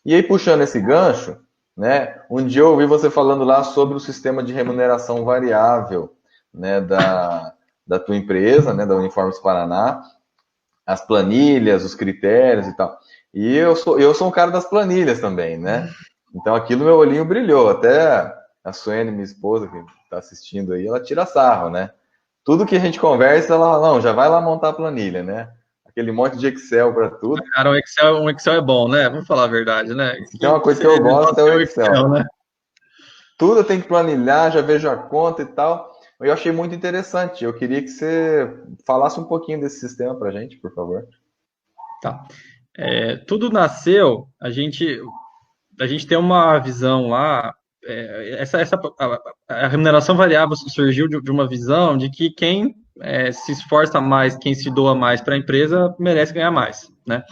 E aí, puxando esse gancho, né, um dia eu ouvi você falando lá sobre o sistema de remuneração variável, né, da tua empresa, né, da Uniformes Paraná, as planilhas, os critérios e tal. E eu sou um cara das planilhas também, né? Então aquilo meu olhinho brilhou. Até a Suene, minha esposa, que está assistindo aí, ela tira sarro, né? Tudo que a gente conversa, ela, não, já vai lá montar a planilha, né? Aquele monte de Excel para tudo. Cara, um Excel é bom, né? Vamos falar a verdade, né? Se tem Que uma coisa você que eu gosto é gosta o é o Excel, Excel. né? Tudo eu tenho que planilhar, já vejo a conta e tal. Eu achei muito interessante. Eu queria que você falasse um pouquinho desse sistema para a gente, por favor. Tá. Tudo nasceu, a gente tem uma visão lá, a remuneração variável surgiu de uma visão de que quem se esforça mais, quem se doa mais para a empresa, merece ganhar mais, né?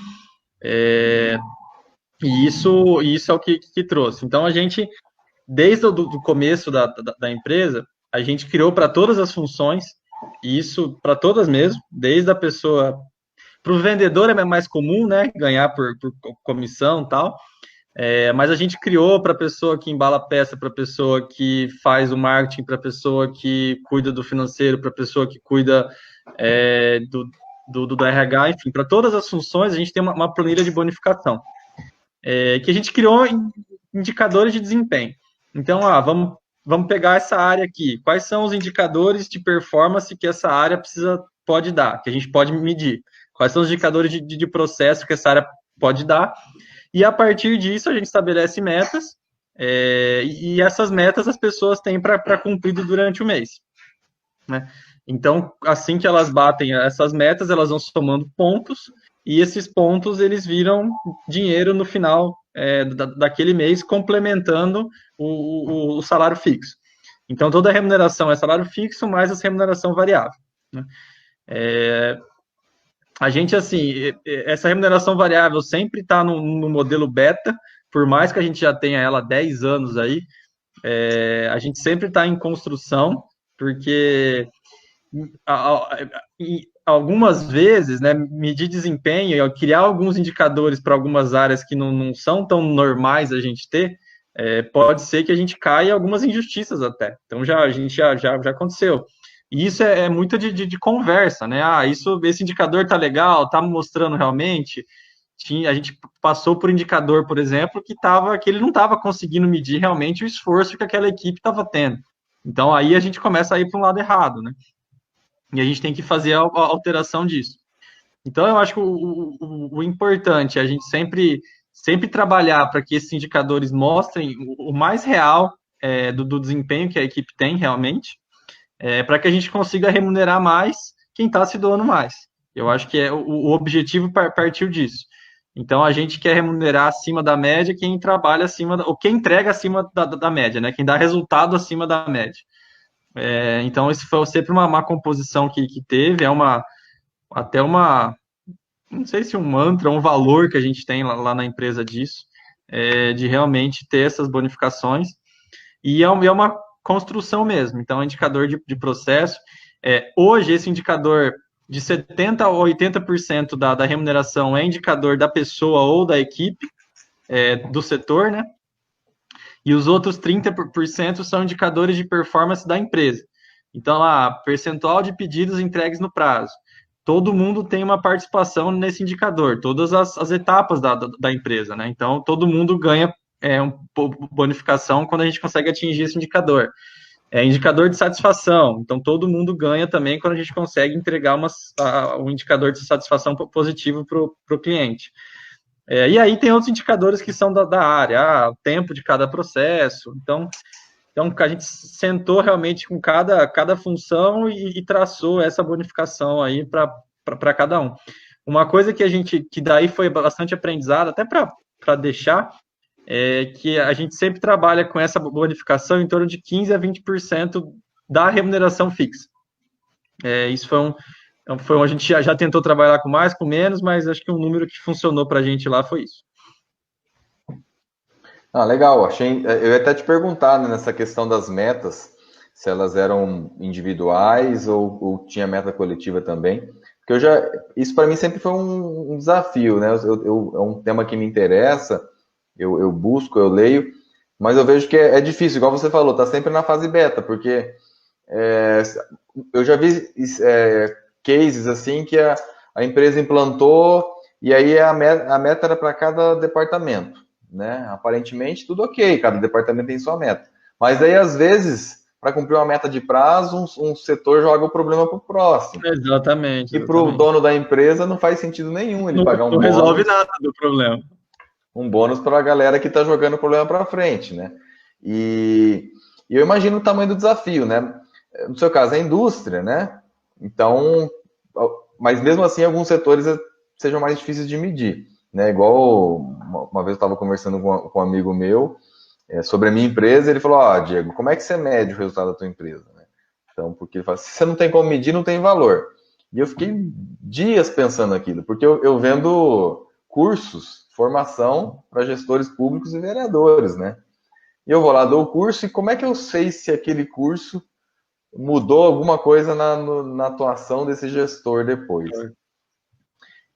E isso é o que trouxe. Então, a gente, desde o do começo da empresa, a gente criou para todas as funções, e isso para todas mesmo, desde a pessoa. Para o vendedor é mais comum, né? Ganhar por comissão e tal. Mas a gente criou para a pessoa que embala a peça, para a pessoa que faz o marketing, para a pessoa que cuida do financeiro, para a pessoa que cuida do RH, enfim, para todas as funções a gente tem uma planilha de bonificação, que a gente criou em indicadores de desempenho. Então, vamos pegar essa área aqui. Quais são os indicadores de performance que essa área pode dar, que a gente pode medir? Quais são os indicadores de processo que essa área pode dar? E a partir disso a gente estabelece metas, e essas metas as pessoas têm para cumprir durante o mês, né? Então, assim que elas batem essas metas, elas vão somando pontos, e esses pontos eles viram dinheiro no final daquele mês, complementando o salário fixo. Então, toda a remuneração é salário fixo mais a remuneração variável, né? A gente, assim, essa remuneração variável sempre está no modelo beta, por mais que a gente já tenha ela há 10 anos aí, a gente sempre está em construção, porque algumas vezes, né, medir desempenho, criar alguns indicadores para algumas áreas que não são tão normais a gente ter, pode ser que a gente caia em algumas injustiças até. Então a gente já aconteceu. E isso é muito de conversa, né? Esse indicador tá legal, tá mostrando realmente. A gente passou por indicador, por exemplo, que ele não estava conseguindo medir realmente o esforço que aquela equipe estava tendo. Então aí a gente começa a ir para um lado errado, né? E a gente tem que fazer a alteração disso. Então, eu acho que o importante é a gente sempre trabalhar para que esses indicadores mostrem o mais real do desempenho que a equipe tem realmente, para que a gente consiga remunerar mais quem está se doando mais. Eu acho que o objetivo partiu disso. Então, a gente quer remunerar acima da média quem trabalha ou quem entrega acima da média, né? Quem dá resultado acima da média. Então, isso foi sempre uma composição que teve, até não sei se um mantra, um valor que a gente tem lá na empresa disso, de realmente ter essas bonificações, e é uma construção mesmo. Então, indicador de processo. Hoje, esse indicador de 70% a 80% da remuneração é indicador da pessoa ou da equipe, do setor, né? E os outros 30% são indicadores de performance da empresa. Então, lá, percentual de pedidos entregues no prazo. Todo mundo tem uma participação nesse indicador, todas as etapas da empresa, né? Então, todo mundo ganha bonificação quando a gente consegue atingir esse indicador. Indicador de satisfação. Então, todo mundo ganha também quando a gente consegue entregar um indicador de satisfação positivo para o cliente. E aí tem outros indicadores que são da área, o tempo de cada processo. Então, a gente sentou realmente com cada função e traçou essa bonificação aí para cada um. Uma coisa que daí foi bastante aprendizado, até para deixar, que a gente sempre trabalha com essa bonificação em torno de 15% a 20% da remuneração fixa. Isso a gente já tentou trabalhar com mais, com menos, mas acho que um número que funcionou para a gente lá foi isso. Ah, legal. Eu ia até te perguntar, né, nessa questão das metas, se elas eram individuais ou tinha meta coletiva também. Porque isso para mim sempre foi um desafio, né? É um tema que me interessa eu busco, eu leio, mas eu vejo que é difícil, igual você falou, tá sempre na fase beta, porque é, eu já vi cases assim que a empresa implantou e aí a meta era para cada departamento, né? Aparentemente tudo ok, cada departamento tem sua meta. Mas aí, às vezes, para cumprir uma meta de prazo, um setor joga o problema para o próximo. Exatamente, E para o exatamente. dono da empresa não faz sentido nenhum ele Não, pagar não resolve nada do problema. um bônus para a galera que está jogando o problema para frente, né? E, e eu imagino o tamanho do desafio, né? No seu caso, é a indústria, né? Então, mas mesmo assim, alguns setores sejam mais difíceis de medir, né? Igual uma vez eu estava conversando com um amigo meu sobre a minha empresa, ele falou: Ó, Diego, como é que você mede o resultado da tua empresa? Né? Então, porque ele fala, se você não tem como medir, não tem valor. E eu fiquei dias pensando aquilo, porque eu vendo cursos, formação para gestores públicos e vereadores, né? E eu vou lá, dou o curso, e como é que eu sei se aquele curso mudou alguma coisa na atuação desse gestor depois?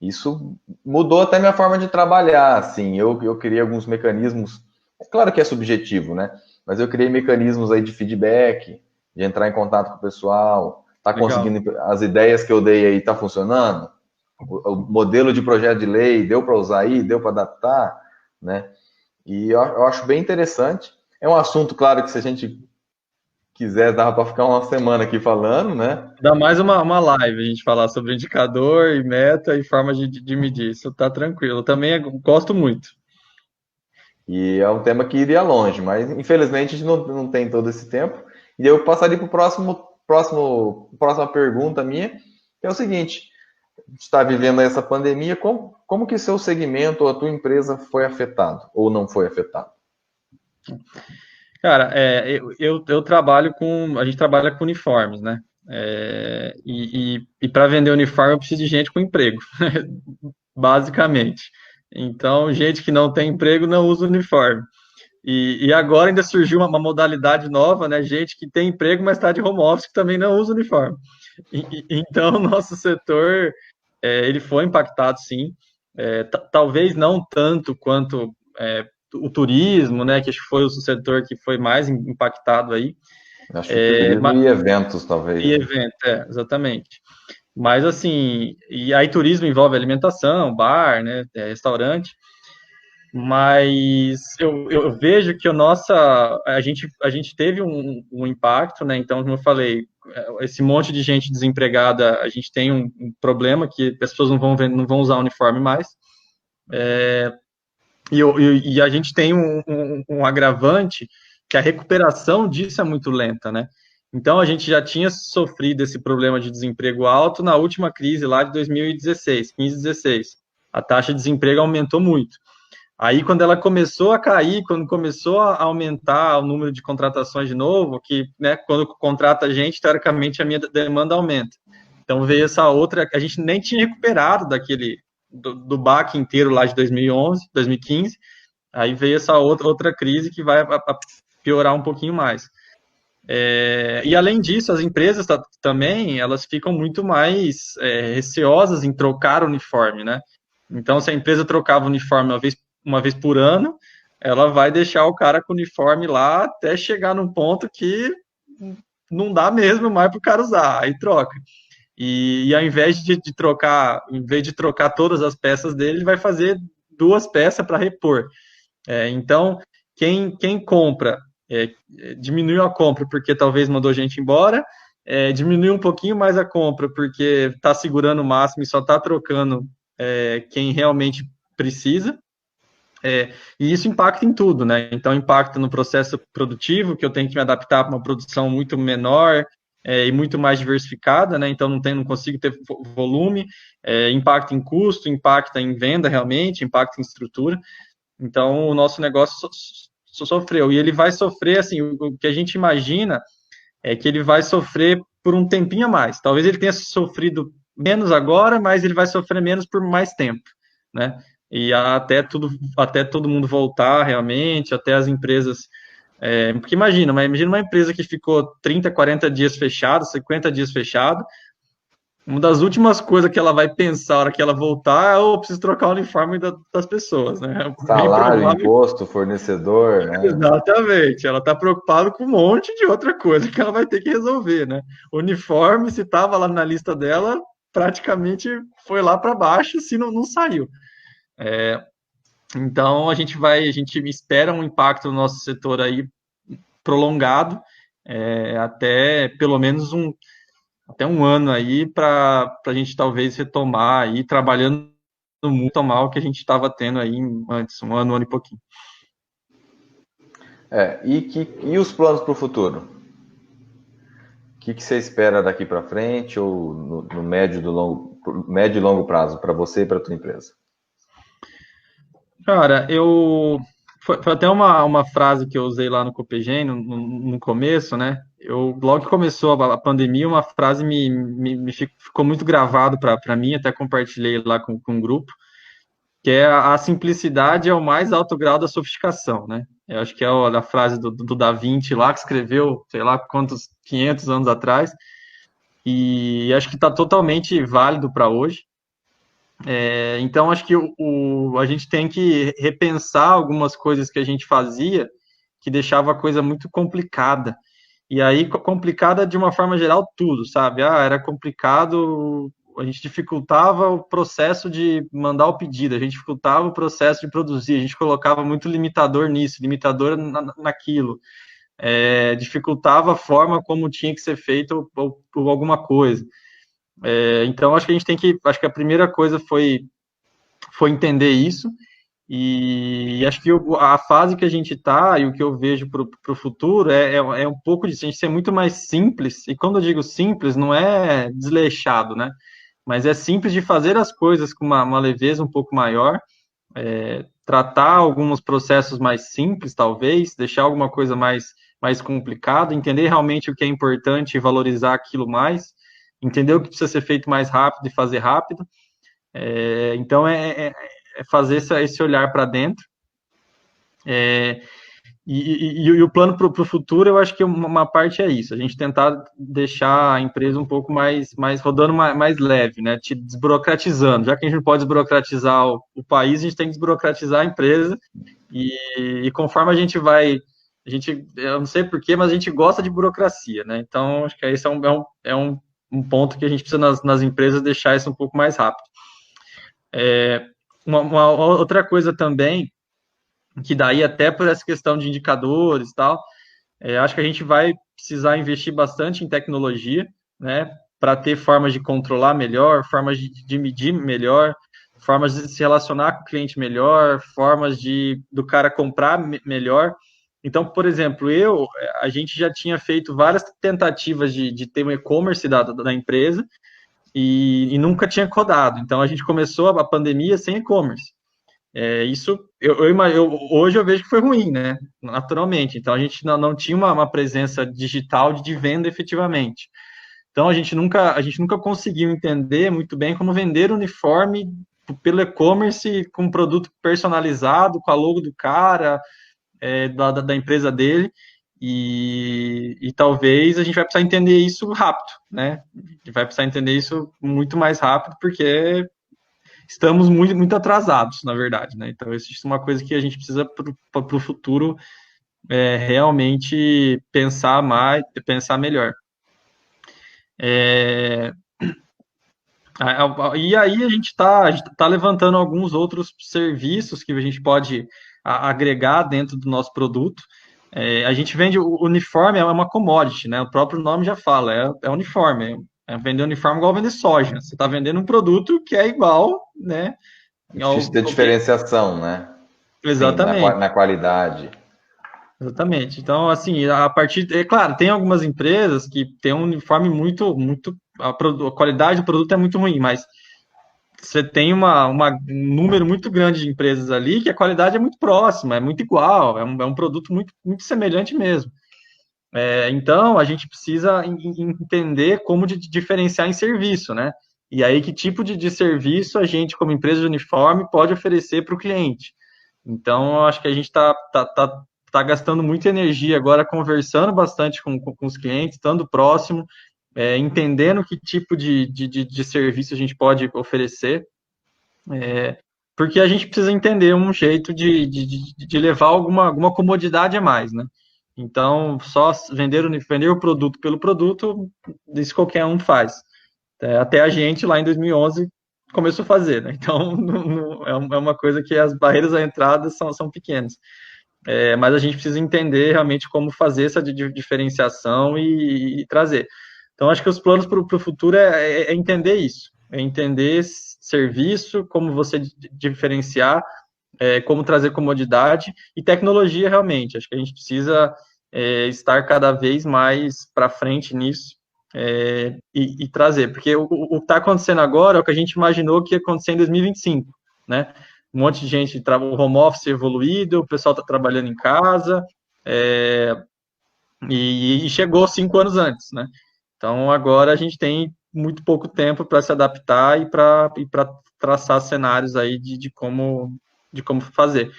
Isso mudou até minha forma de trabalhar, assim, eu criei alguns mecanismos, é claro que é subjetivo, né? Mas eu criei mecanismos aí de feedback, de entrar em contato com o pessoal, tá Legal. conseguindo, as ideias que eu dei aí, tá funcionando? O modelo de projeto de lei, deu para usar aí, deu para adaptar, né? E eu acho bem interessante. É um assunto, claro, que se a gente quiser, dava para ficar uma semana aqui falando, né? Dá mais uma live a gente falar sobre indicador e meta e forma de medir. Isso tá tranquilo. Eu também gosto muito. E é um tema que iria longe, mas infelizmente a gente não tem todo esse tempo. E eu passaria para próxima pergunta minha, que é o seguinte: a gente está vivendo essa pandemia, como que seu segmento ou a tua empresa foi afetado ou não foi afetado? Cara, eu trabalho com. A gente trabalha com uniformes, né? E para vender uniforme eu preciso de gente com emprego, basicamente. Então, gente que não tem emprego não usa uniforme. E agora ainda surgiu uma modalidade nova, né? Gente que tem emprego, mas está de home office, que também não usa uniforme. Então, o nosso setor, ele foi impactado, sim. Talvez não tanto quanto o turismo, né? Que acho que foi o setor que foi mais impactado aí. Acho que turismo e eventos, talvez. E evento, exatamente. Mas, assim, e aí turismo envolve alimentação, bar, né? Restaurante. Mas eu vejo que a gente teve um impacto, né? Então, como eu falei, esse monte de gente desempregada, a gente tem um problema que as pessoas não vão usar uniforme mais. E a gente tem um agravante que a recuperação disso é muito lenta, né? Então, a gente já tinha sofrido esse problema de desemprego alto na última crise lá de 2016, 15, 16. A taxa de desemprego aumentou muito. Aí, quando ela começou a cair, quando começou a aumentar o número de contratações de novo, que, né, quando contrata a gente, teoricamente, a minha demanda aumenta. Então, veio essa outra, a gente nem tinha recuperado do baque inteiro lá de 2011, 2015, aí veio essa outra crise que vai piorar um pouquinho mais. E, além disso, as empresas também, elas ficam muito mais receosas em trocar o uniforme, né? Então, se a empresa trocava o uniforme uma vez por ano, ela vai deixar o cara com o uniforme lá até chegar num ponto que não dá mesmo mais para o cara usar, aí troca. E ao invés de trocar, em vez de trocar todas as peças dele, ele vai fazer duas peças para repor. Então, quem compra, diminuiu a compra porque talvez mandou gente embora, diminuiu um pouquinho mais a compra porque está segurando o máximo e só está trocando quem realmente precisa. E isso impacta em tudo, né? Então, impacta no processo produtivo, que eu tenho que me adaptar para uma produção muito menor e muito mais diversificada, né? Então, não consigo ter volume, impacta em custo, impacta em venda realmente, impacta em estrutura. Então, o nosso negócio sofreu. E ele vai sofrer, assim, o que a gente imagina é que ele vai sofrer por um tempinho a mais. Talvez ele tenha sofrido menos agora, mas ele vai sofrer menos por mais tempo, né? E até todo mundo voltar realmente, até as empresas. Porque imagina uma empresa que ficou 30, 40 dias fechada, 50 dias fechado, Uma das últimas coisas que ela vai pensar na hora que ela voltar é: eu preciso trocar o uniforme das pessoas, né? É bem Salário, provável. imposto, fornecedor, né? Exatamente, ela está preocupada com um monte de outra coisa que ela vai ter que resolver, né? O uniforme, se estava lá na lista dela, praticamente foi lá para baixo, se não saiu. Então a gente espera um impacto no nosso setor aí prolongado, até pelo menos até um ano aí, para a gente talvez retomar aí, trabalhando muito mal que a gente estava tendo aí antes, um ano e pouquinho. E os planos para o futuro? O que você espera daqui para frente ou no médio e longo prazo para você e para a tua empresa? Cara, foi até uma frase que eu usei lá no Copegen, no começo, né? Logo que começou a pandemia, uma frase ficou muito gravado para mim, até compartilhei lá com o grupo, que é: a simplicidade é o mais alto grau da sofisticação, né? Eu acho que é a frase do Da Vinci lá, que escreveu, sei lá quantos, 500 anos atrás, e acho que está totalmente válido para hoje. Então, acho que a gente tem que repensar algumas coisas que a gente fazia que deixava a coisa muito complicada. E aí, complicada de uma forma geral, tudo, sabe? Era complicado, a gente dificultava o processo de mandar o pedido, a gente dificultava o processo de produzir, a gente colocava muito limitador nisso, limitador naquilo, dificultava a forma como tinha que ser feito ou alguma coisa. Então, acho que a primeira coisa foi entender isso, e acho que a fase que a gente está e o que eu vejo para o futuro é um pouco disso, a gente ser muito mais simples, e quando eu digo simples, não é desleixado, né? Mas é simples de fazer as coisas com uma leveza um pouco maior, tratar alguns processos mais simples, talvez, deixar alguma coisa mais complicada, entender realmente o que é importante e valorizar aquilo mais, entender o que precisa ser feito mais rápido e fazer rápido. Então, é fazer esse olhar para dentro. É, e o plano para o futuro, eu acho que uma parte é isso: a gente tentar deixar a empresa um pouco mais rodando mais leve, né? Te desburocratizando. Já que a gente não pode desburocratizar o país, a gente tem que desburocratizar a empresa. E conforme a gente vai. Eu não sei porquê, mas a gente gosta de burocracia, né? Então, acho que esse é um ponto que a gente precisa nas empresas deixar isso um pouco mais rápido. Uma outra coisa também, que daí até por essa questão de indicadores e tal, acho que a gente vai precisar investir bastante em tecnologia, né, para ter formas de controlar melhor, formas de medir melhor, formas de se relacionar com o cliente melhor, formas do cara comprar melhor. Então, por exemplo, a gente já tinha feito várias tentativas de ter um e-commerce da empresa, e nunca tinha codado. Então, a gente começou a pandemia sem e-commerce. Isso, hoje eu vejo que foi ruim, né? Naturalmente. Então, a gente não tinha uma presença digital de venda efetivamente. Então, a gente nunca conseguiu entender muito bem como vender uniforme pelo e-commerce com um produto personalizado, com a logo do cara, da empresa dele. E talvez a gente vai precisar entender isso rápido, né? A gente vai precisar entender isso muito mais rápido, porque estamos muito, muito atrasados, na verdade, né? Então, isso é uma coisa que a gente precisa para o futuro, realmente pensar mais, pensar melhor. É, e aí a gente tá levantando alguns outros serviços que a gente pode agregar dentro do nosso produto. A gente vende o uniforme, é uma commodity, né? O próprio nome já fala, é uniforme. Vender uniforme igual vender soja. Você está vendendo um produto que é igual, né? É difícil ter diferenciação, né? Sim, Exatamente. na qualidade. Exatamente. Então, assim, é claro, tem algumas empresas que têm um uniforme muito, muito, a qualidade do produto é muito ruim, mas você tem um número muito grande de empresas ali que a qualidade é muito próxima, é muito igual, é um produto muito, muito semelhante mesmo. Então, a gente precisa entender como diferenciar em serviço, né? E aí, que tipo de serviço a gente, como empresa de uniforme, pode oferecer para o cliente. Então, eu acho que a gente tá gastando muita energia agora conversando bastante com os clientes, estando próximo, entendendo que tipo de serviço a gente pode oferecer, porque a gente precisa entender um jeito de levar alguma comodidade a mais, né? Então, só vender o produto pelo produto, isso qualquer um faz. Até a gente, lá em 2011, começou a fazer, né? Então, é uma coisa que as barreiras à entrada são pequenas. Mas a gente precisa entender realmente como fazer essa diferenciação e trazer. Então, acho que os planos para o futuro é entender isso, é entender serviço, como você diferenciar, como trazer comodidade e tecnologia realmente. Acho que a gente precisa estar cada vez mais para frente nisso e trazer, porque o que está acontecendo agora é o que a gente imaginou que ia acontecer em 2025, né? Um monte de gente, o home office evoluído, o pessoal está trabalhando em casa, e chegou 5 anos antes, né? Então, agora a gente tem muito pouco tempo para se adaptar e para traçar cenários aí de como fazer.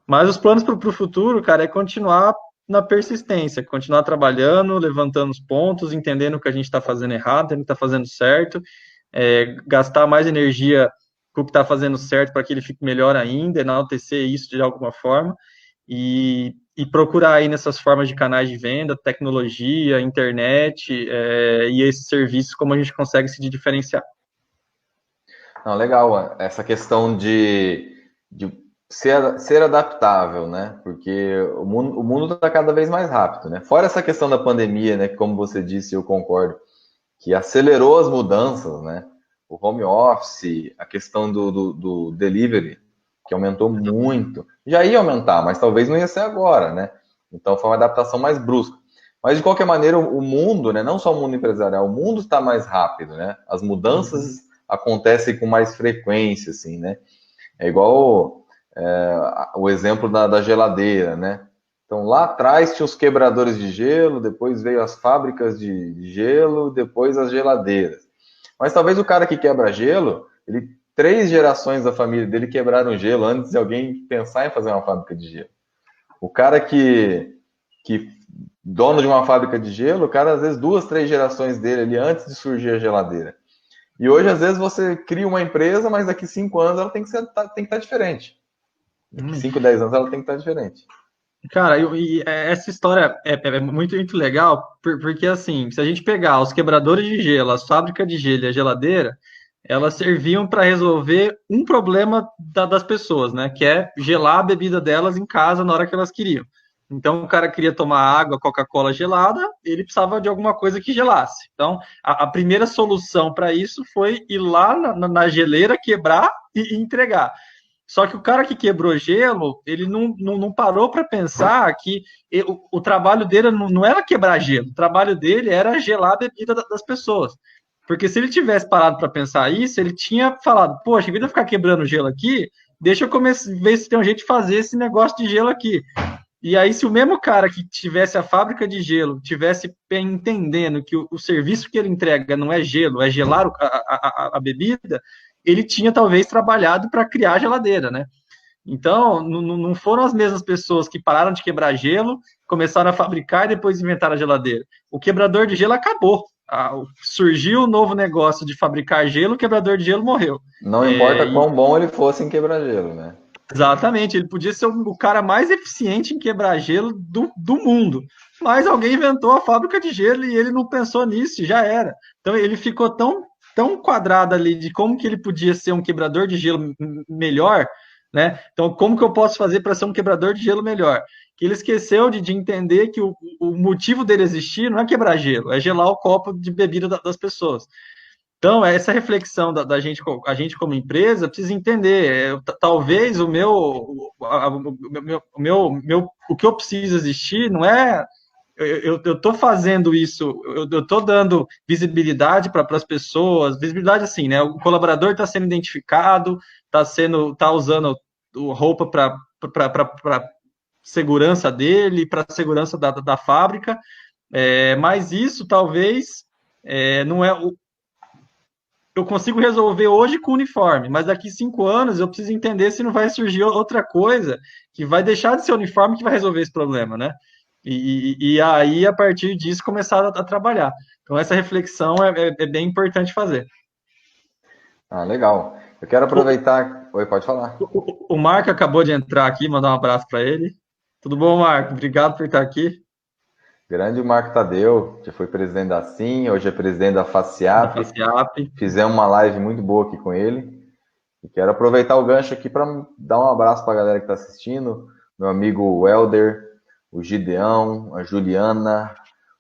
Mas os planos para o futuro, cara, é continuar na persistência, continuar trabalhando, levantando os pontos, entendendo o que a gente está fazendo errado, o que está fazendo certo, gastar mais energia com o que está fazendo certo para que ele fique melhor ainda, enaltecer isso de alguma forma, e procurar aí nessas formas de canais de venda, tecnologia, internet, e esses serviços, como a gente consegue se diferenciar. Não, legal, essa questão de ser adaptável, né? Porque o mundo está cada vez mais rápido, né? Fora essa questão da pandemia, né? Que, como você disse, eu concordo, que acelerou as mudanças, né? O home office, a questão do delivery, que aumentou muito. Já ia aumentar, mas talvez não ia ser agora, né? Então foi uma adaptação mais brusca. Mas de qualquer maneira, o mundo, né? Não só o mundo empresarial, o mundo está mais rápido, né? As mudanças acontecem com mais frequência, assim, né? É igual o exemplo da geladeira, né? Então, lá atrás tinha os quebradores de gelo, depois veio as fábricas de gelo, depois as geladeiras. Mas talvez o cara que quebra gelo, 3 gerações da família dele quebraram gelo antes de alguém pensar em fazer uma fábrica de gelo. O cara que dono de uma fábrica de gelo, o cara às vezes 2, 3 gerações dele ali antes de surgir a geladeira. E hoje, às vezes, você cria uma empresa, mas daqui 5 anos ela tem que estar diferente. Daqui 5, 10 anos ela tem que estar diferente. Cara, essa história é muito, muito legal, porque assim, se a gente pegar os quebradores de gelo, as fábricas de gelo e a geladeira, elas serviam para resolver um problema das pessoas, né? Que é gelar a bebida delas em casa na hora que elas queriam. Então, o cara queria tomar água, Coca-Cola gelada, ele precisava de alguma coisa que gelasse. Então, a primeira solução para isso foi ir lá na geleira, quebrar e entregar. Só que o cara que quebrou gelo, ele não parou para pensar que o trabalho dele não era quebrar gelo, o trabalho dele era gelar a bebida das pessoas. Porque se ele tivesse parado para pensar isso, ele tinha falado, poxa, em vez de eu ficar quebrando gelo aqui, deixa eu ver se tem um jeito de fazer esse negócio de gelo aqui. E aí, se o mesmo cara que tivesse a fábrica de gelo tivesse entendendo que o serviço que ele entrega não é gelo, é gelar a bebida, ele tinha talvez trabalhado para criar a geladeira, né? Então, não foram as mesmas pessoas que pararam de quebrar gelo, começaram a fabricar e depois inventaram a geladeira. O quebrador de gelo acabou. Surgiu um novo negócio de fabricar gelo, o quebrador de gelo morreu. Não importa quão bom ele fosse em quebrar gelo, né? Exatamente, ele podia ser o cara mais eficiente em quebrar gelo do mundo. Mas alguém inventou a fábrica de gelo e ele não pensou nisso, já era. Então ele ficou tão quadrado ali de como que ele podia ser um quebrador de gelo melhor, né? Então, como que eu posso fazer para ser um quebrador de gelo melhor? Que ele esqueceu de entender que o motivo dele existir não é quebrar gelo, é gelar o copo de bebida das pessoas. Então, essa reflexão da gente, a gente como empresa, precisa entender. Talvez o que eu preciso existir não é. Eu estou fazendo isso, eu estou dando visibilidade para as pessoas, visibilidade assim, né? O colaborador está sendo identificado, está usando roupa para segurança dele, para segurança da fábrica, mas isso talvez não é eu consigo resolver hoje com uniforme, mas daqui 5 anos eu preciso entender se não vai surgir outra coisa que vai deixar de ser uniforme que vai resolver esse problema, né? E aí, a partir disso, começar a trabalhar. Então, essa reflexão é bem importante fazer. Ah, legal. Eu quero aproveitar. Oi, pode falar. O Marco acabou de entrar aqui, mandar um abraço para ele. Tudo bom, Marco? Obrigado por estar aqui, Grande Marco Tadeu, que foi presidente da SIM, hoje é presidente da da FACIAP. FACIAP. Fizemos uma live muito boa aqui com ele. E quero aproveitar o gancho aqui para dar um abraço para a galera que está assistindo. Meu amigo Welder, o Gideão, a Juliana,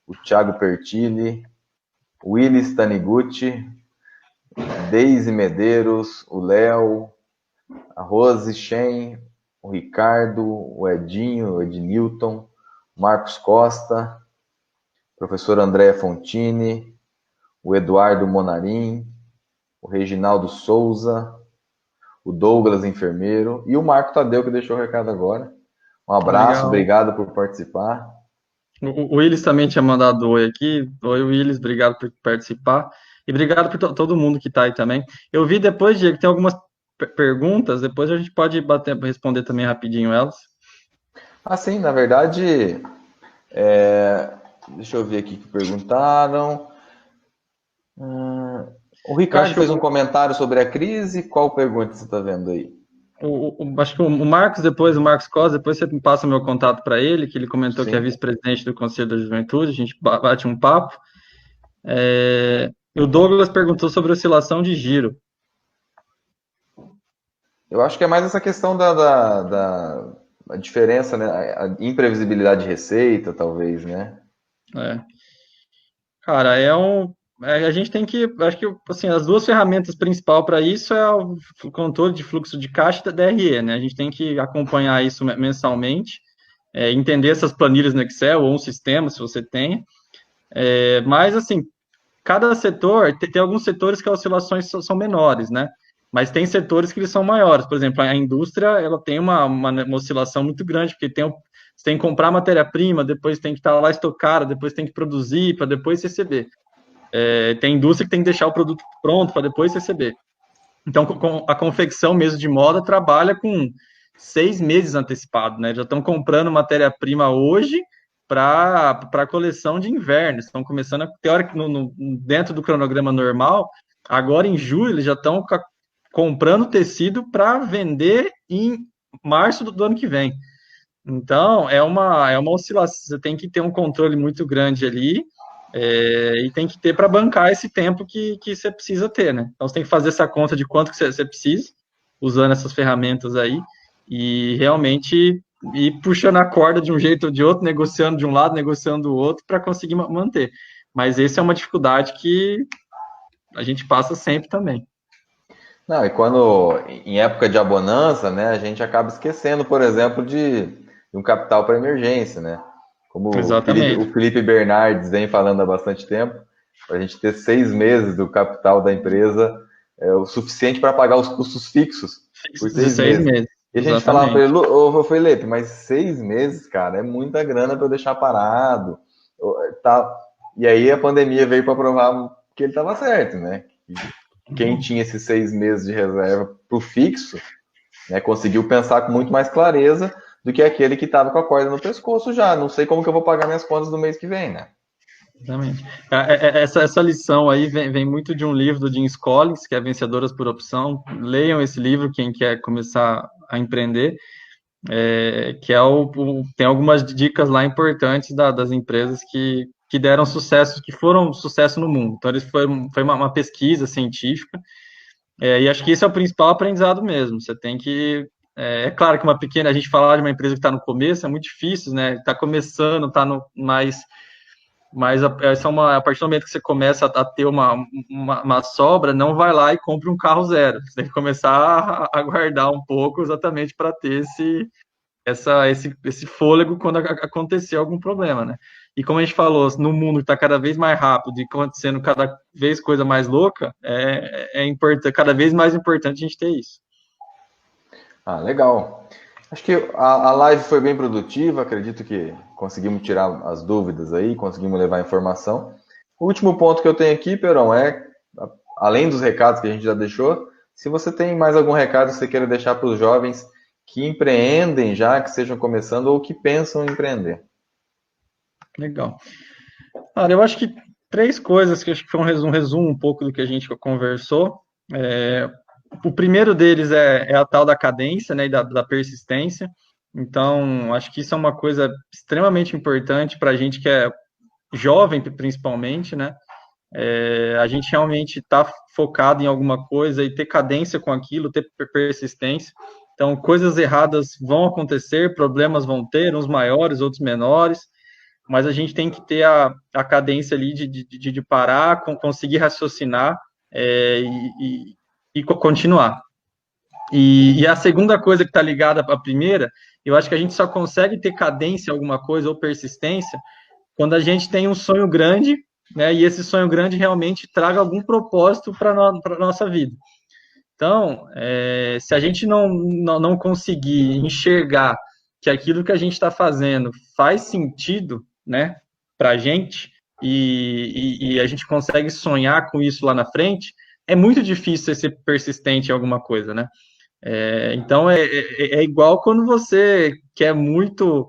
o Thiago Pertilli, o Willis Taniguchi, Deise Medeiros, o Léo, a Rose Shen, o Ricardo, o Edinho, o Ednilton, Marcos Costa, o professor André Fontini, o Eduardo Monarim, o Reginaldo Souza, o Douglas Enfermeiro e o Marco Tadeu, que deixou o recado agora. Um abraço, Legal. obrigado por participar. O Willis também tinha mandado oi aqui. Oi, Willis, obrigado por participar. E obrigado por todo mundo que está aí também. Eu vi depois, Diego, que tem algumas perguntas, depois a gente pode responder também rapidinho elas. Assim, na verdade, deixa eu ver aqui que perguntaram. O Ricardo fez um comentário sobre a crise. Qual pergunta você está vendo aí? Acho que o Marcos, depois, o Marcos Costa, depois você me passa o meu contato para ele, que ele comentou que é vice-presidente do Conselho da Juventude, a gente bate um papo. O Douglas perguntou sobre oscilação de giro. Eu acho que é mais essa questão da diferença, né? A imprevisibilidade de receita, talvez, né? Cara, a gente tem que, acho que assim, as duas ferramentas principais para isso é o controle de fluxo de caixa da DRE, né? A gente tem que acompanhar isso mensalmente, entender essas planilhas no Excel ou um sistema, se você tem. Mas, assim, cada setor, tem alguns setores que as oscilações são menores, né? Mas tem setores que eles são maiores. Por exemplo, a indústria, ela tem uma oscilação muito grande, porque você tem que comprar matéria-prima, depois tem que estar lá estocada, depois tem que produzir, para depois receber. Tem indústria que tem que deixar o produto pronto para depois receber. Então, a confecção mesmo de moda trabalha com 6 meses antecipado, né? Já estão comprando matéria-prima hoje para a coleção de inverno. Estão começando, dentro do cronograma normal, agora em julho eles já estão comprando tecido para vender em março do ano que vem. Então, é uma oscilação, você tem que ter um controle muito grande ali, e tem que ter para bancar esse tempo que você precisa ter, né? Então, você tem que fazer essa conta de quanto que você precisa, usando essas ferramentas aí, e realmente ir puxando a corda de um jeito ou de outro, negociando de um lado, negociando do outro, para conseguir manter. Mas essa é uma dificuldade que a gente passa sempre também. Não, e quando, em época de abonança, né, a gente acaba esquecendo, por exemplo, de um capital para emergência, né? Como Exatamente. o Felipe Bernardes vem falando há bastante tempo, para a gente ter 6 meses do capital da empresa é o suficiente para pagar os custos fixos por 6 meses. E a gente falava para ele, ô Felipe, mas 6 meses, cara, é muita grana para eu deixar parado. Tá. E aí a pandemia veio para provar que ele estava certo, né? Quem tinha esses 6 meses de reserva para o fixo, né, conseguiu pensar com muito mais clareza do que aquele que estava com a corda no pescoço já. Não sei como que eu vou pagar minhas contas no mês que vem, né? Exatamente. Essa lição aí vem muito de um livro do Jim Collins, que é Vencedoras por Opção. Leiam esse livro, quem quer começar a empreender, que tem algumas dicas lá importantes das empresas que deram sucesso, que foram sucesso no mundo. Então, foi uma pesquisa científica, e acho que esse é o principal aprendizado mesmo. Você tem que. Claro que a gente falar de uma empresa que está no começo é muito difícil, né? Está começando, está no mais. Mas a partir do momento que você começa a ter uma sobra, não vai lá e compre um carro zero. Você tem que começar a guardar um pouco exatamente para ter esse fôlego quando acontecer algum problema, né? E como a gente falou, no mundo que está cada vez mais rápido e acontecendo cada vez coisa mais louca, cada vez mais importante a gente ter isso. Ah, legal. Acho que a live foi bem produtiva, acredito que conseguimos tirar as dúvidas aí, conseguimos levar informação. O último ponto que eu tenho aqui, Perão, além dos recados que a gente já deixou, se você tem mais algum recado que você queira deixar para os jovens que empreendem já, que estejam começando ou que pensam em empreender. Legal. Cara, eu acho que três coisas que acho que foi um resumo um pouco do que a gente conversou. O primeiro deles é a tal da cadência, né, e da persistência. Então, acho que isso é uma coisa extremamente importante para a gente que é jovem, principalmente, né? A gente realmente está focado em alguma coisa e ter cadência com aquilo, ter persistência. Então, coisas erradas vão acontecer, problemas vão ter, uns maiores, outros menores, mas a gente tem que ter a cadência ali de parar, conseguir raciocinar e continuar. E a segunda coisa que está ligada à primeira, eu acho que a gente só consegue ter cadência em alguma coisa ou persistência quando a gente tem um sonho grande, né? E esse sonho grande realmente traga algum propósito para a nossa vida. Então, se a gente não conseguir enxergar que aquilo que a gente está fazendo faz sentido, né, para a gente, e a gente consegue sonhar com isso lá na frente, é muito difícil ser persistente em alguma coisa, né? Então, é igual quando você quer muito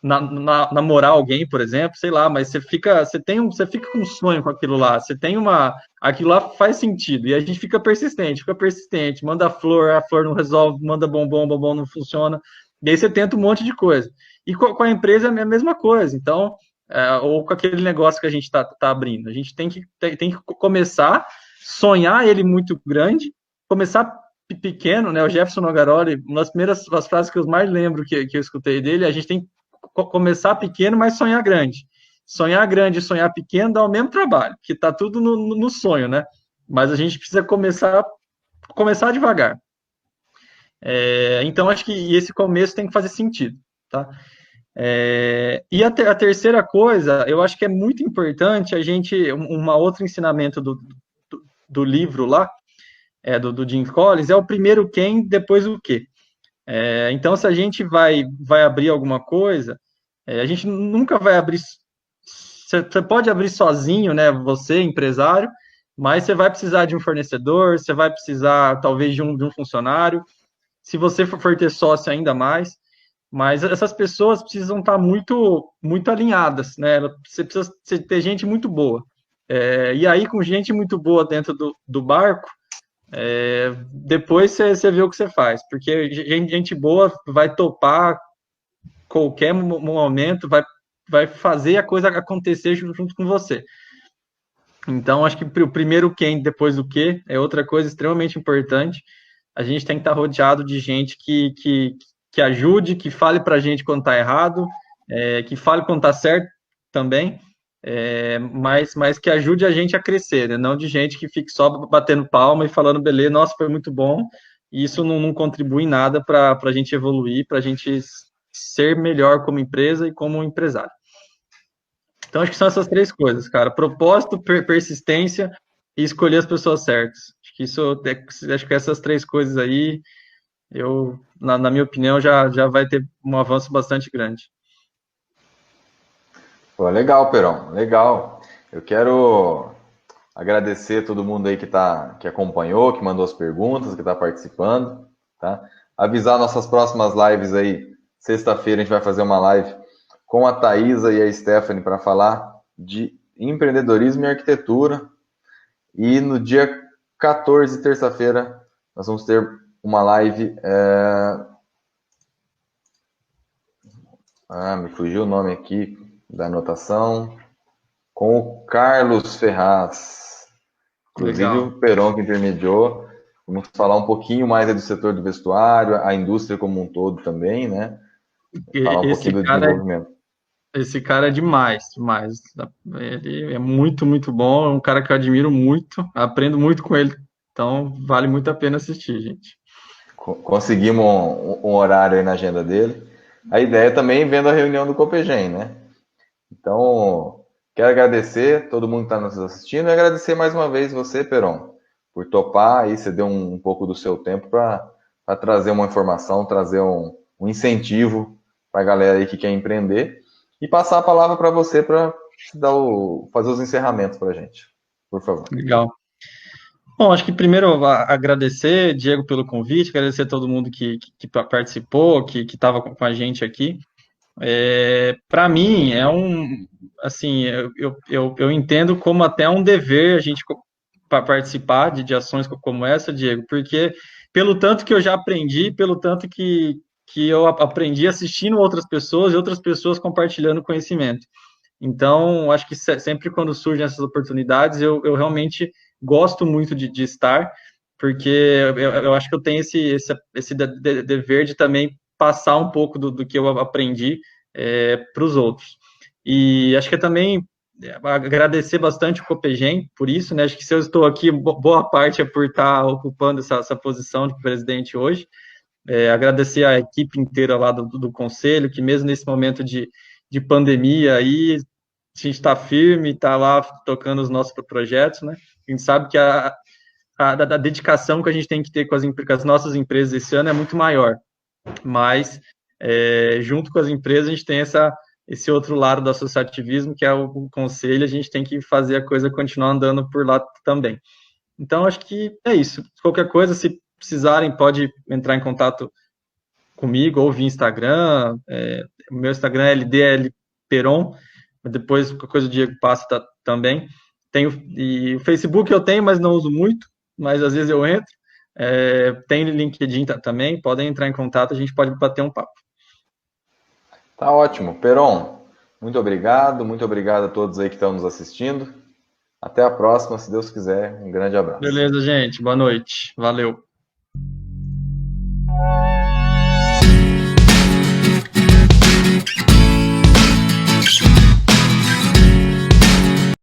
namorar alguém, por exemplo, sei lá, mas você fica com um sonho com aquilo lá, aquilo lá faz sentido, e a gente fica persistente, manda flor, a flor não resolve, manda bombom, bombom não funciona, e aí você tenta um monte de coisa. E com a empresa é a mesma coisa, então, ou com aquele negócio que a gente tá abrindo, a gente tem que começar, sonhar ele muito grande, começar pequeno, né, o Jefferson Nogaroli, uma das primeiras frases que eu mais lembro que eu escutei dele, a gente tem começar pequeno, mas sonhar grande. Sonhar grande e sonhar pequeno dá o mesmo trabalho, que está tudo no sonho, né? Mas a gente precisa começar devagar. Então, acho que esse começo tem que fazer sentido, tá? E a terceira coisa, eu acho que é muito importante a gente, outro ensinamento do livro lá, do Jim Collins, é o primeiro quem, depois o quê. Então, se a gente vai abrir alguma coisa, a gente nunca vai abrir. Você pode abrir sozinho, né? Você, empresário, mas você vai precisar de um fornecedor, você vai precisar, talvez, de um funcionário. Se você for ter sócio, ainda mais. Mas essas pessoas precisam estar muito, muito alinhadas, né? Você precisa ter gente muito boa. E aí, com gente muito boa dentro do barco, depois você vê o que você faz, porque gente boa vai topar qualquer momento, vai fazer a coisa acontecer junto com você. Então, acho que o primeiro quem, depois o que, é outra coisa extremamente importante. A gente tem que estar rodeado de gente que ajude, que fale para a gente quando está errado, que fale quando está certo também, mas que ajude a gente a crescer, né? Não de gente que fique só batendo palma e falando, beleza, nossa, foi muito bom, e isso não contribui em nada para a gente evoluir, para a gente ser melhor como empresa e como empresário. Então, acho que são essas três coisas, cara. Propósito, persistência e escolher as pessoas certas. Acho que essas três coisas aí, na minha opinião, já vai ter um avanço bastante grande. Pô, legal, Perão, legal. Eu quero agradecer todo mundo aí que acompanhou, que mandou as perguntas, que está participando, tá? Avisar nossas próximas lives aí. Sexta-feira a gente vai fazer uma live com a Thaisa e a Stephanie para falar de empreendedorismo e arquitetura. E no dia 14, terça-feira, nós vamos ter uma live. Me fugiu o nome aqui da anotação. Com o Carlos Ferraz. Inclusive Legal. o Perón que intermediou. Vamos falar um pouquinho mais do setor do vestuário, a indústria como um todo também, né? Falar um pouquinho do desenvolvimento. Esse cara é demais. Ele é muito, muito bom. É um cara que eu admiro muito. Aprendo muito com ele. Então, vale muito a pena assistir, gente. Conseguimos um horário aí na agenda dele. A ideia é também vendo a reunião do Copegem, né? Então, quero agradecer todo mundo que está nos assistindo e agradecer mais uma vez você, Perón, por topar aí, você deu um pouco do seu tempo para trazer uma informação, trazer um incentivo para a galera aí que quer empreender e passar a palavra para você para fazer os encerramentos para a gente, por favor. Legal. Bom, acho que primeiro agradecer, Diego, pelo convite, agradecer a todo mundo que participou, que estava com a gente aqui. Para mim, assim, eu entendo como até um dever a gente participar de ações como essa, Diego, porque pelo tanto que eu já aprendi, pelo tanto que eu aprendi assistindo outras pessoas e outras pessoas compartilhando conhecimento. Então, acho que sempre quando surgem essas oportunidades, eu realmente gosto muito de estar, porque eu acho que eu tenho esse dever de também passar um pouco do que eu aprendi para os outros. E acho que também agradecer bastante o Copegem por isso, né? Acho que se eu estou aqui, boa parte é por estar ocupando essa posição de presidente hoje. Agradecer a equipe inteira lá do conselho, que mesmo nesse momento de pandemia aí, a gente está firme, está lá tocando os nossos projetos, né? A gente sabe que a dedicação que a gente tem que ter com as nossas empresas esse ano é muito maior, mas junto com as empresas a gente tem esse outro lado do associativismo, que é o conselho, a gente tem que fazer a coisa continuar andando por lá também. Então, acho que é isso. Qualquer coisa, se precisarem, pode entrar em contato comigo ou via Instagram. O meu Instagram é LDLPeron, depois qualquer coisa o Diego passa também. E o Facebook eu tenho, mas não uso muito, mas às vezes eu entro. Tem LinkedIn também, podem entrar em contato, a gente pode bater um papo. Tá ótimo. Peron, muito obrigado a todos aí que estão nos assistindo. Até a próxima, se Deus quiser. Um grande abraço. Beleza, gente. Boa noite. Valeu.